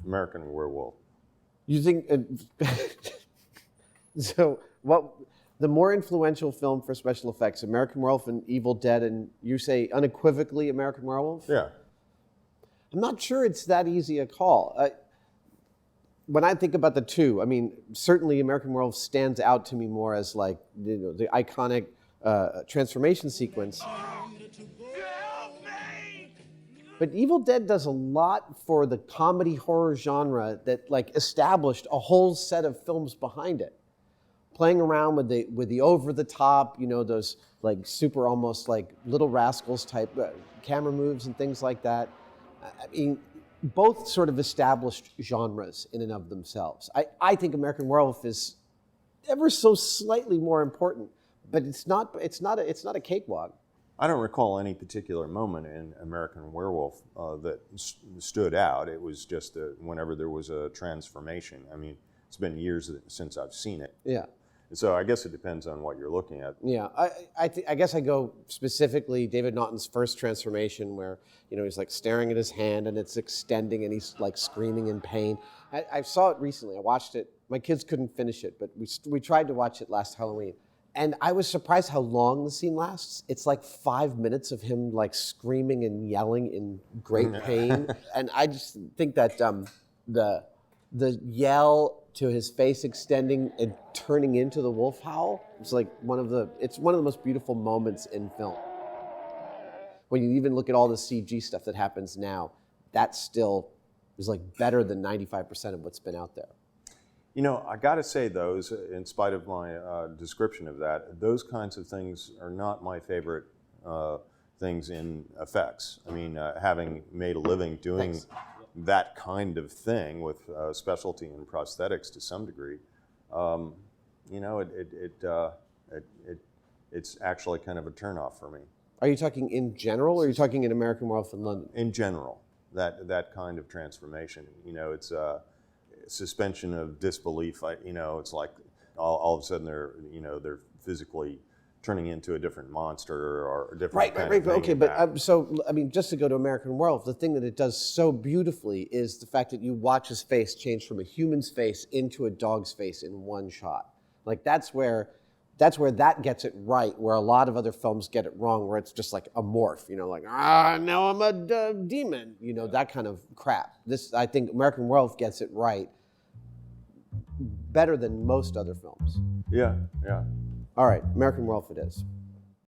American Werewolf. You think so? What the more influential film for special effects, American Werewolf and Evil Dead, and you say unequivocally American Werewolf? Yeah. I'm not sure it's that easy a call. When I think about the two, I mean, certainly American Werewolf stands out to me more as like the iconic transformation sequence. But Evil Dead does a lot for the comedy horror genre that like established a whole set of films behind it. Playing around with the over the top, those like super almost like Little Rascals type camera moves and things like that. I mean, both sort of established genres in and of themselves. I think American Werewolf is ever so slightly more important, but it's not a cakewalk. I don't recall any particular moment in American Werewolf that stood out. It was just whenever there was a transformation. I mean, it's been years since I've seen it. Yeah. So I guess it depends on what you're looking at. Yeah, I guess I go specifically David Naughton's first transformation where, he's like staring at his hand and it's extending and he's like screaming in pain. I saw it recently. I watched it. My kids couldn't finish it, but we tried to watch it last Halloween. And I was surprised how long the scene lasts. It's like 5 minutes of him like screaming and yelling in great pain. And I just think that the yell to his face extending and turning into the wolf howl is like one of the most beautiful moments in film. When you even look at all the CG stuff that happens now, that still is like better than 95% of what's been out there. I got to say, those, in spite of my description of that, those kinds of things are not my favorite things in effects. I mean, having made a living doing that kind of thing with specialty in prosthetics to some degree, it's actually kind of a turnoff for me. Are you talking in general, or are you talking in American Werewolf in London? In general, that kind of transformation. It's suspension of disbelief. It's like all of a sudden they're physically turning into a different monster or a different kind of thing. Okay, but so I mean, just to go to American Werewolf, the thing that it does so beautifully is the fact that you watch his face change from a human's face into a dog's face in one shot. Like that's where that gets it right, where a lot of other films get it wrong, where it's just like a morph, like, now I'm a demon, that kind of crap. I think American Werewolf gets it right better than most other films. Yeah. All right, American Werewolf it is.